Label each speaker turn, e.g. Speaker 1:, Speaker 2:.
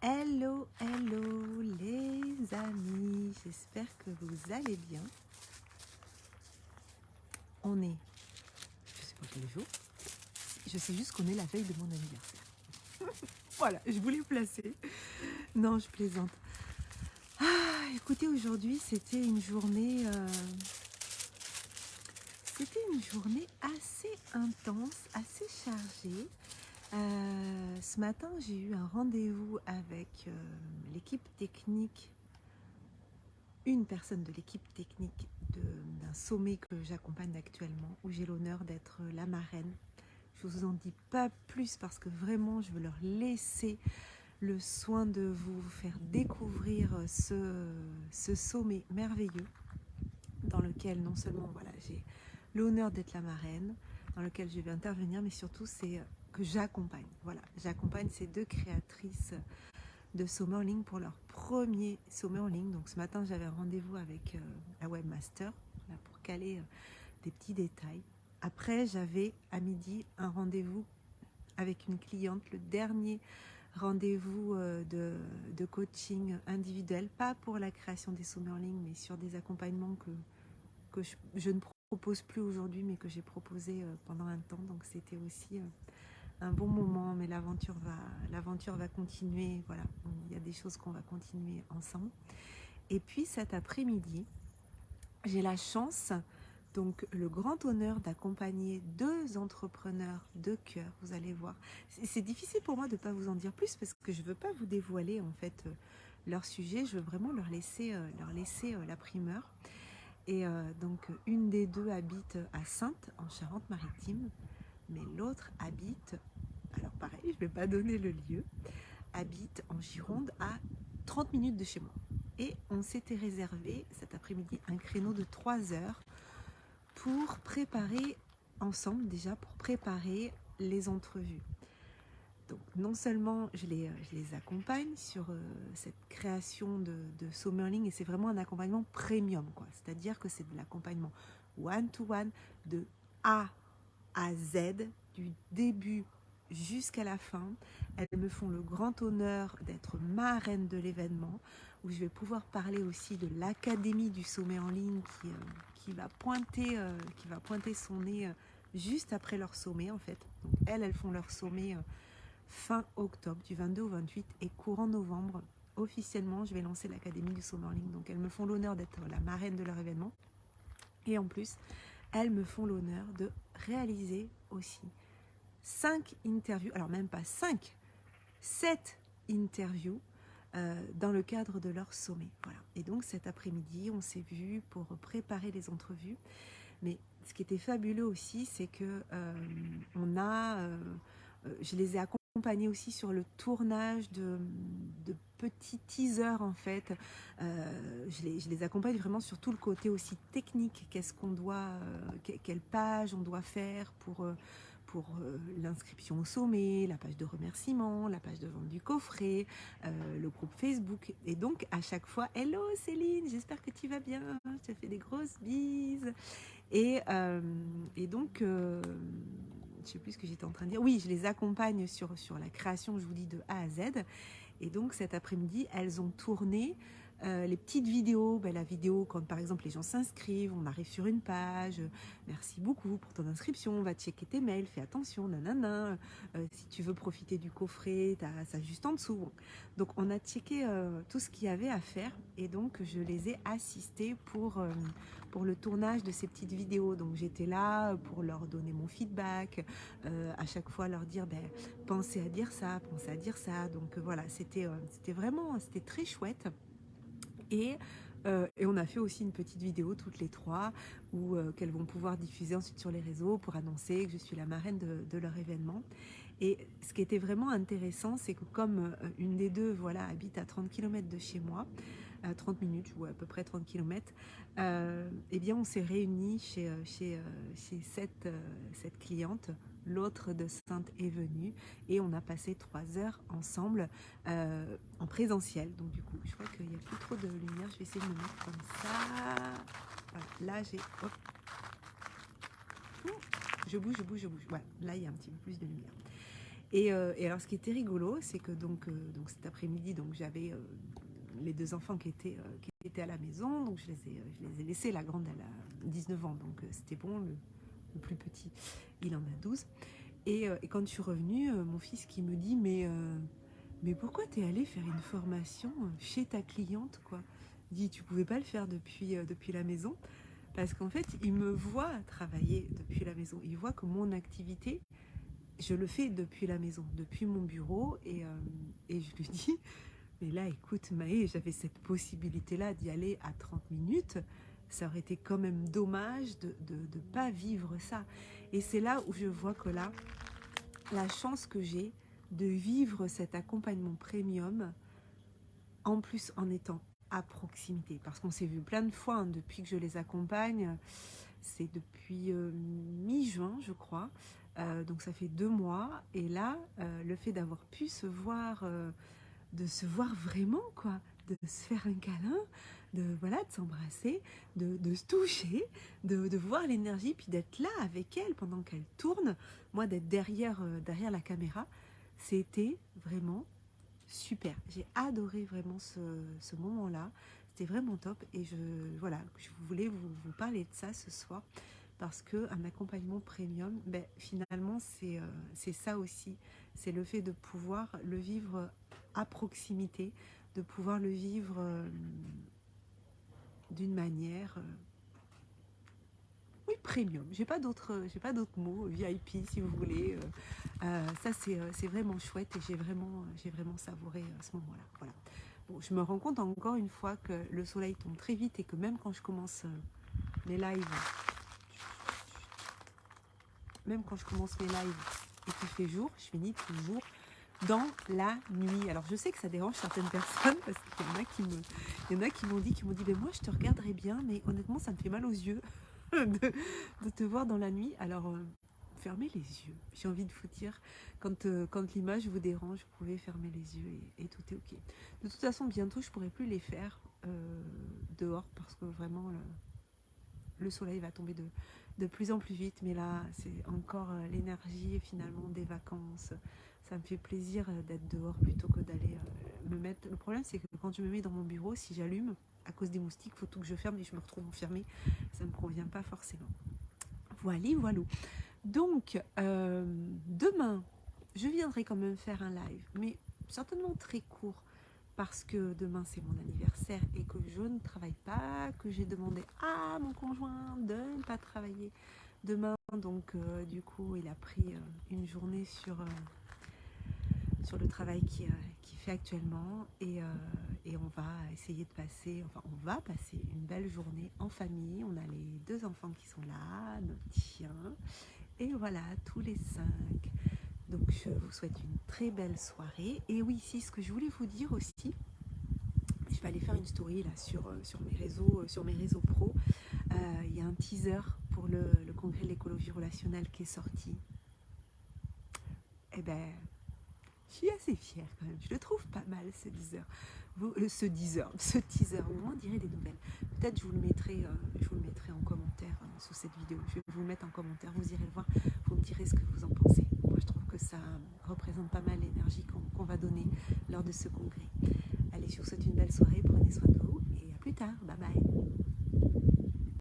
Speaker 1: Hello, hello les amis, j'espère que vous allez bien. On est, je sais pas quel jour, je sais juste qu'on est la veille de mon anniversaire. Voilà, je voulais placer. Non, je plaisante. Écoutez, aujourd'hui c'était une journée assez intense, assez chargée. Ce matin, j'ai eu un rendez-vous avec l'équipe technique, une personne de l'équipe technique d'un sommet que j'accompagne actuellement, où j'ai l'honneur d'être la marraine. Je vous en dis pas plus parce que vraiment, je veux leur laisser le soin de vous faire découvrir ce sommet merveilleux dans lequel non seulement j'ai l'honneur d'être la marraine, dans lequel je vais intervenir, mais surtout c'est que j'accompagne. Voilà, j'accompagne ces deux créatrices de sommet en ligne pour leur premier sommet en ligne. Donc ce matin, j'avais un rendez-vous avec la webmaster là, pour caler des petits détails. Après, j'avais à midi un rendez-vous avec une cliente, le dernier rendez-vous de coaching individuel, pas pour la création des sommets en ligne, mais sur des accompagnements que je ne propose plus aujourd'hui, mais que j'ai proposé pendant un temps. Donc c'était aussi un bon moment, mais l'aventure va continuer. Voilà, il y a des choses qu'on va continuer ensemble. Et puis cet après-midi, j'ai la chance, donc le grand honneur d'accompagner deux entrepreneurs de cœur. Vous allez voir, c'est difficile pour moi de ne pas vous en dire plus parce que je ne veux pas vous dévoiler en fait leur sujet. Je veux vraiment leur laisser la primeur. Et donc une des deux habite à Saintes en Charente-Maritime, mais l'autre habite, alors pareil, je ne vais pas donner le lieu, habite en Gironde à 30 minutes de chez moi. Et on s'était réservé cet après-midi un créneau de 3 heures pour préparer ensemble, déjà pour préparer les entrevues. Donc non seulement je les accompagne sur cette création de sommet en ligne, et c'est vraiment un accompagnement premium, quoi. C'est-à-dire que c'est de l'accompagnement one-to-one de A à Z, du début jusqu'à la fin. Elles me font le grand honneur d'être marraine de l'événement, où je vais pouvoir parler aussi de l'académie du sommet en ligne qui va pointer son nez juste après leur sommet en fait. Donc elles font leur sommet fin octobre, du 22 au 28, et courant novembre, officiellement, je vais lancer l'académie du sommet en ligne. Donc elles me font l'honneur d'être la marraine de leur événement. Et en plus, elles me font l'honneur de réaliser aussi 5 interviews, alors même pas 5, 7 interviews dans le cadre de leur sommet. Voilà. Et donc cet après-midi, on s'est vu pour préparer les entrevues. Mais ce qui était fabuleux aussi, c'est que je les ai accompagnés aussi sur le tournage de petits teasers en fait. Je les accompagne vraiment sur tout le côté aussi technique. Qu'est-ce qu'on doit, quelle page on doit faire pour l'inscription au sommet, la page de remerciement, la page de vente du coffret, le groupe Facebook. Et donc à chaque fois, hello Céline, j'espère que tu vas bien, je te fais des grosses bises. Et donc, je ne sais plus ce que j'étais en train de dire. Oui, je les accompagne sur la création, je vous dis, de A à Z. Et donc, cet après-midi, elles ont tourné les petites vidéos. La vidéo, quand par exemple les gens s'inscrivent, on arrive sur une page. Merci beaucoup pour ton inscription. On va checker tes mails. Fais attention, nanana. Si tu veux profiter du coffret, tu as ça juste en dessous. Bon. Donc, on a checké tout ce qu'il y avait à faire. Et donc, je les ai assistés pour le tournage de ces petites vidéos. Donc j'étais là pour leur donner mon feedback, à chaque fois leur dire pensez à dire ça, pensez à dire ça. Donc voilà, c'était très chouette. Et on a fait aussi une petite vidéo toutes les trois où qu'elles vont pouvoir diffuser ensuite sur les réseaux pour annoncer que je suis la marraine de leur événement. Et ce qui était vraiment intéressant, c'est que comme une des deux habite à 30 km de chez moi, à 30 minutes ou à peu près 30 km, eh bien on s'est réunis chez cette cliente. L'autre de Sainte est venue et on a passé 3 heures ensemble en présentiel. Donc du coup, je crois qu'il n'y a plus trop de lumière. Je vais essayer de me mettre comme ça. Voilà, là j'ai... Hop. Je bouge. Voilà, là il y a un petit peu plus de lumière. Et alors, ce qui était rigolo, c'est que donc cet après-midi, donc j'avais les deux enfants qui étaient à la maison, donc je les ai laissés. La grande, elle a 19 ans, donc c'était bon. Le plus petit, il en a 12. Et quand je suis revenue, mon fils qui me dit, mais pourquoi t'es allé faire une formation chez ta cliente, quoi? Il dit, tu pouvais pas le faire depuis la maison? Parce qu'en fait, il me voit travailler depuis la maison. Il voit que mon activité, je le fais depuis la maison, depuis mon bureau. Et je lui dis, mais là, écoute, Maë, j'avais cette possibilité-là d'y aller à 30 minutes. Ça aurait été quand même dommage de ne pas vivre ça. Et c'est là où je vois que là, la chance que j'ai de vivre cet accompagnement premium, en plus en étant à proximité. Parce qu'on s'est vu plein de fois hein, depuis que je les accompagne. C'est depuis mi-juin, je crois. Donc ça fait 2 mois. Et là, le fait d'avoir pu de se voir vraiment, quoi, de se faire un câlin, voilà, de s'embrasser, de se toucher, de voir l'énergie, puis d'être là avec elle pendant qu'elle tourne, moi d'être derrière la caméra, c'était vraiment super. J'ai adoré vraiment ce moment-là, c'était vraiment top, et voilà, je voulais vous parler de ça ce soir, parce qu'un accompagnement premium, ben, finalement, c'est ça aussi. C'est le fait de pouvoir le vivre à proximité, de pouvoir le vivre d'une manière, oui, premium. J'ai pas d'autres mots, VIP si vous voulez. Ça, c'est vraiment chouette et j'ai vraiment savouré ce moment-là. Voilà. Bon, je me rends compte encore une fois que le soleil tombe très vite et que même quand je commence mes lives, même quand je commence mes lives et qu'il fait jour, je finis toujours dans la nuit. Alors je sais que ça dérange certaines personnes parce qu'il y en a qui m'ont dit, mais moi je te regarderais bien, mais honnêtement ça me fait mal aux yeux de te voir dans la nuit. Alors fermez les yeux. J'ai envie de vous dire, quand l'image vous dérange, vous pouvez fermer les yeux et tout est ok. De toute façon, bientôt je pourrai plus les faire dehors parce que vraiment le soleil va tomber de plus en plus vite, mais là, c'est encore l'énergie finalement des vacances. Ça me fait plaisir d'être dehors plutôt que d'aller me mettre. Le problème, c'est que quand je me mets dans mon bureau, si j'allume, à cause des moustiques, il faut tout que je ferme et je me retrouve enfermée. Ça ne me convient pas forcément. Voilà, voilà. Donc, demain, je viendrai quand même faire un live, mais certainement très court parce que demain c'est mon anniversaire et que je ne travaille pas, que j'ai demandé à mon conjoint de ne pas travailler demain. Donc du coup il a pris une journée sur le travail qu'il fait actuellement et on va essayer de passer, enfin on va passer une belle journée en famille. On a les 2 enfants qui sont là, notre chien et voilà tous les 5. Donc je vous souhaite une très belle soirée. Et oui, si ce que je voulais vous dire aussi, je vais aller faire une story là sur mes réseaux pro. Il y a un teaser pour le congrès de l'écologie relationnelle qui est sorti. Eh ben, je suis assez fière quand même. Je le trouve pas mal ce teaser. Ce teaser. Vous m'en direz des nouvelles. Peut-être je vous le mettrai en commentaire sous cette vidéo. Je vais vous le mettre en commentaire. Vous irez le voir. Vous me direz ce que vous en pensez. Moi, je trouve que ça représente pas mal l'énergie qu'on va donner lors de ce congrès. Allez, je vous souhaite une belle soirée. Prenez soin de vous et à plus tard. Bye bye.